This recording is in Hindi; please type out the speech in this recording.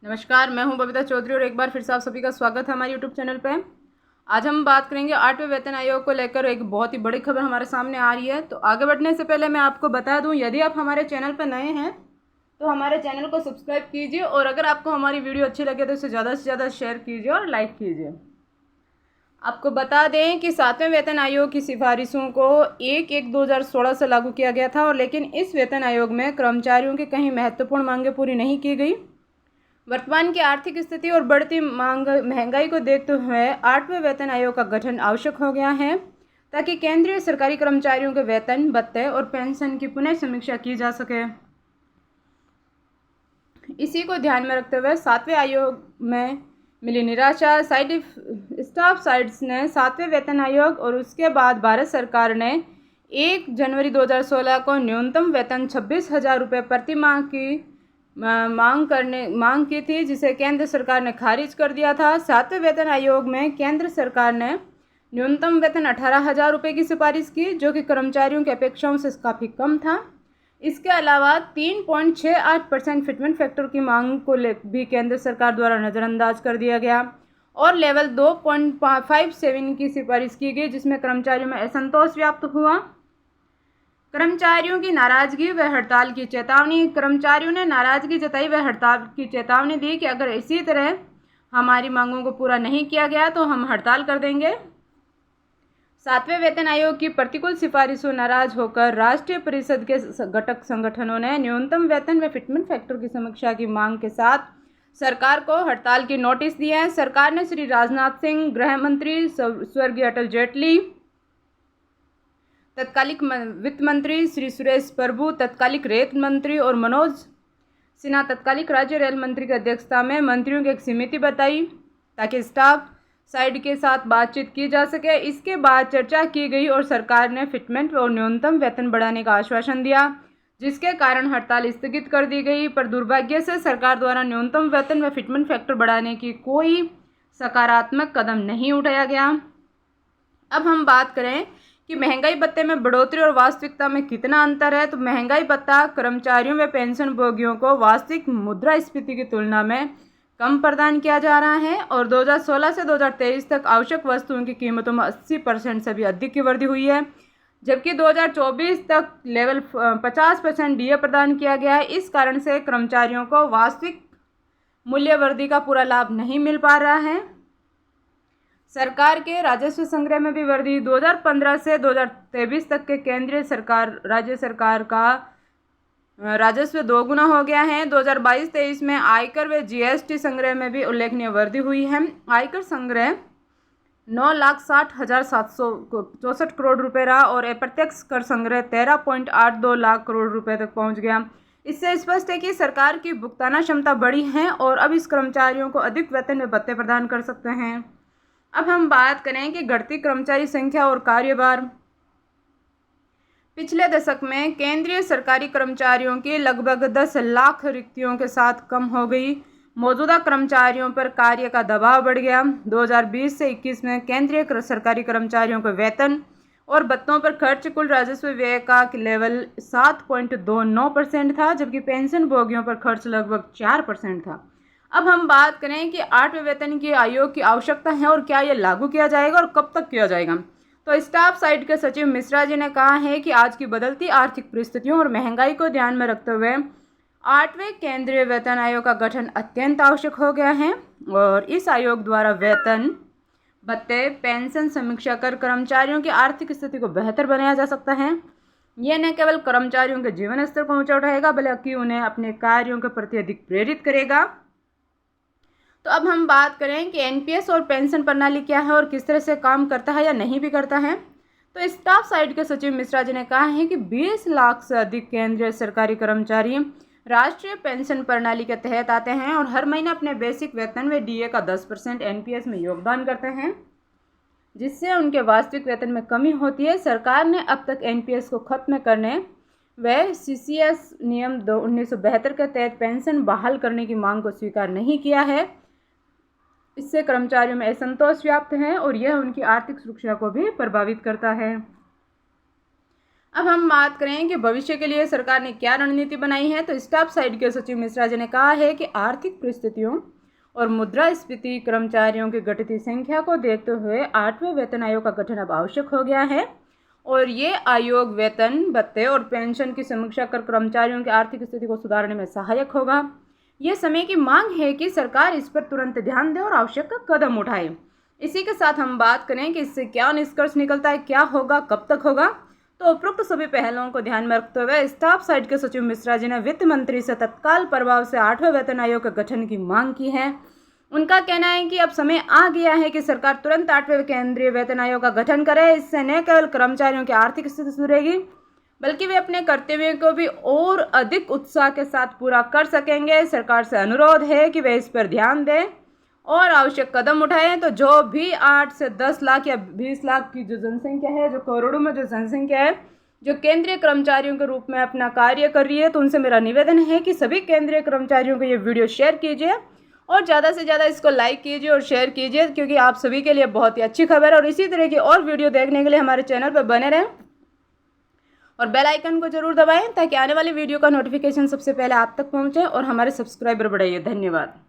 नमस्कार, मैं हूं बबीता चौधरी और एक बार फिर से आप सभी का स्वागत है हमारे यूट्यूब चैनल पे। आज हम बात करेंगे 8वें वेतन आयोग को लेकर। एक बहुत ही बड़ी खबर हमारे सामने आ रही है। तो आगे बढ़ने से पहले मैं आपको बता दूं, यदि आप हमारे चैनल पर नए हैं तो हमारे चैनल को सब्सक्राइब कीजिए और अगर आपको हमारी वीडियो अच्छी लगे तो इसे ज़्यादा से ज़्यादा शेयर कीजिए और लाइक कीजिए। आपको बता दें कि 7वें वेतन आयोग की सिफारिशों को 1/1/2016 से लागू किया गया था, और लेकिन इस वेतन आयोग में कर्मचारियों की कई महत्वपूर्ण मांगें पूरी नहीं की गई। वर्तमान की आर्थिक स्थिति और बढ़ती महंगाई को देखते हुए 8वें वेतन आयोग का गठन आवश्यक हो गया है, ताकि केंद्रीय सरकारी कर्मचारियों के वेतन, भत्ते और पेंशन की पुनः समीक्षा की जा सके। इसी को ध्यान में रखते हुए 7वें आयोग में मिली निराशा, स्टाफ साइड्स ने 7वें वेतन आयोग और उसके बाद भारत सरकार ने 1 जनवरी 2016 को न्यूनतम वेतन 26,000 रुपये प्रति माह की मांग की थी, जिसे केंद्र सरकार ने खारिज कर दिया था। 7वें वेतन आयोग में केंद्र सरकार ने न्यूनतम वेतन 18,000 रुपये की सिफारिश की, जो कि कर्मचारियों की अपेक्षाओं से काफ़ी कम था। इसके अलावा 3.68% फिटमेंट फैक्टर की मांग को भी केंद्र सरकार द्वारा नज़रअंदाज कर दिया गया और लेवल 2.57 की सिफारिश की गई, जिसमें कर्मचारियों में असंतोष व्याप्त हुआ। कर्मचारियों की नाराजगी व हड़ताल की चेतावनी। कर्मचारियों ने नाराजगी जताई व हड़ताल की चेतावनी दी कि अगर इसी तरह हमारी मांगों को पूरा नहीं किया गया तो हम हड़ताल कर देंगे। 7वें वेतन आयोग की प्रतिकूल सिफारिशों नाराज होकर राष्ट्रीय परिषद के घटक संगठनों ने न्यूनतम वेतन व फिटमेंट फैक्टर की समीक्षा की मांग के साथ सरकार को हड़ताल की नोटिस दिए हैं। सरकार ने श्री राजनाथ सिंह, गृह मंत्री स्वर्गीय अटल जेटली, तत्कालिक वित्त मंत्री श्री सुरेश प्रभु, तत्कालिक रेल मंत्री और मनोज सिन्हा, तत्कालिक राज्य रेल मंत्री की अध्यक्षता में मंत्रियों की एक समिति बताई, ताकि स्टाफ साइड के साथ बातचीत की जा सके। इसके बाद चर्चा की गई और सरकार ने फिटमेंट और न्यूनतम वेतन बढ़ाने का आश्वासन दिया, जिसके कारण हड़ताल स्थगित कर दी गई। पर दुर्भाग्य से सरकार द्वारा न्यूनतम वेतन व फिटमेंट फैक्टर बढ़ाने की कोई सकारात्मक कदम नहीं उठाया गया। अब हम बात करें कि महंगाई भत्ते में बढ़ोतरी और वास्तविकता में कितना अंतर है। तो महंगाई भत्ता कर्मचारियों व पेंशन भोगियों को वास्तविक मुद्रास्फीति की तुलना में कम प्रदान किया जा रहा है, और 2016 से 2023 तक आवश्यक वस्तुओं की कीमतों में 80% से भी अधिक की वृद्धि हुई है, जबकि 2024 तक लेवल 50% डीए प्रदान किया गया है। इस कारण से कर्मचारियों को वास्तविक मूल्य वृद्धि का पूरा लाभ नहीं मिल पा रहा है। सरकार के राजस्व संग्रह में भी वृद्धि। 2015 से 2023 तक के केंद्रीय सरकार राज्य सरकार का राजस्व 2 गुना हो गया है। 2022-23 में आयकर व जीएसटी संग्रह में भी उल्लेखनीय वृद्धि हुई है। आयकर संग्रह 9,60,764 करोड़ रुपये रहा और अप्रत्यक्ष कर संग्रह 13.82 लाख करोड़ रुपए तक पहुंच गया। इससे स्पष्ट है कि सरकार की भुगताना क्षमता बढ़ी है और अब इस कर्मचारियों को अधिक वेतन व भत्ते प्रदान कर सकते हैं। अब हम बात करें कि घटती कर्मचारी संख्या और कार्यभार। पिछले दशक में केंद्रीय सरकारी कर्मचारियों की लगभग 10 लाख रिक्तियों के साथ कम हो गई। मौजूदा कर्मचारियों पर कार्य का दबाव बढ़ गया। 2020 से 21 में केंद्रीय सरकारी कर्मचारियों के वेतन और भत्तों पर खर्च कुल राजस्व व्यय का लेवल 7.29% था, जबकि पेंशन भोगियों पर खर्च लगभग 4% था। अब हम बात करें कि 8वें वेतन की आयोग की आवश्यकता है और क्या यह लागू किया जाएगा और कब तक किया जाएगा। तो स्टाफ साइड के सचिव मिश्रा जी ने कहा है कि आज की बदलती आर्थिक परिस्थितियों और महंगाई को ध्यान में रखते हुए 8वें केंद्रीय वेतन आयोग का गठन अत्यंत आवश्यक हो गया है, और इस आयोग द्वारा वेतन, भत्ते, पेंशन समीक्षा कर कर्मचारियों की आर्थिक स्थिति को बेहतर बनाया जा सकता है। यह न केवल कर्मचारियों के जीवन स्तर को ऊंचा उठाएगा, बल्कि उन्हें अपने कार्यों के प्रति अधिक प्रेरित करेगा। तो अब हम बात करें कि एनपीएस और पेंशन प्रणाली क्या है और किस तरह से काम करता है या नहीं भी करता है। तो स्टाफ साइड के सचिव मिश्रा जी ने कहा है कि 20 लाख से अधिक केंद्रीय सरकारी कर्मचारी राष्ट्रीय पेंशन प्रणाली के तहत आते हैं और हर महीने अपने बेसिक वेतन व डीए का 10% एनपीएस में योगदान करते हैं, जिससे उनके वास्तविक वेतन में कमी होती है। सरकार ने अब तक एनपीएस को खत्म करने व सीसीएस नियम 1972 के तहत पेंशन बहाल करने की मांग को स्वीकार नहीं किया है। इससे कर्मचारियों में असंतोष व्याप्त है और यह उनकी आर्थिक सुरक्षा को भी प्रभावित करता है। अब हम बात करें कि भविष्य के लिए सरकार ने क्या रणनीति बनाई है, तो स्टाफ साइड के सचिव मिश्रा जी ने कहा है कि आर्थिक परिस्थितियों और मुद्रास्फीति कर्मचारियों की घटती संख्या को देखते हुए 8वें वेतन आयोग का गठन अब आवश्यक हो गया है और ये आयोग वेतन भत्ते और पेंशन की समीक्षा कर कर्मचारियों की आर्थिक स्थिति को सुधारने में सहायक होगा। ये समय की मांग है कि सरकार इस पर तुरंत ध्यान दे और आवश्यक कदम उठाए। इसी के साथ हम बात करें कि इससे क्या निष्कर्ष निकलता है, क्या होगा, कब तक होगा, तो उपरोक्त सभी पहलुओं को ध्यान में रखते हुए स्टाफ साइड के सचिव मिश्रा जी ने वित्त मंत्री से तत्काल प्रभाव से 8वें वेतन आयोग के गठन की मांग की है। उनका कहना है कि अब समय आ गया है कि सरकार तुरंत 8वें केंद्रीय वेतन आयोग का गठन करे। इससे न केवल कर्मचारियों की आर्थिक स्थिति सुधरेगी बल्कि वे अपने कर्तव्यों को भी और अधिक उत्साह के साथ पूरा कर सकेंगे। सरकार से अनुरोध है कि वे इस पर ध्यान दें और आवश्यक कदम उठाएं। तो जो भी 8 से 10 लाख या 20 लाख की जो जनसंख्या है, जो करोड़ों में जो जनसंख्या है, जो केंद्रीय कर्मचारियों के रूप में अपना कार्य कर रही है, तो उनसे मेरा निवेदन है कि सभी केंद्रीय कर्मचारियों को ये वीडियो शेयर कीजिए और ज़्यादा से ज़्यादा इसको लाइक कीजिए और शेयर कीजिए, क्योंकि आप सभी के लिए बहुत ही अच्छी खबर है। और इसी तरह की और वीडियो देखने के लिए हमारे चैनल पर बने रहें और बेल आइकन को जरूर दबाएं ताकि आने वाली वीडियो का नोटिफिकेशन सबसे पहले आप तक पहुंचे और हमारे सब्सक्राइबर बढ़ाइए। धन्यवाद।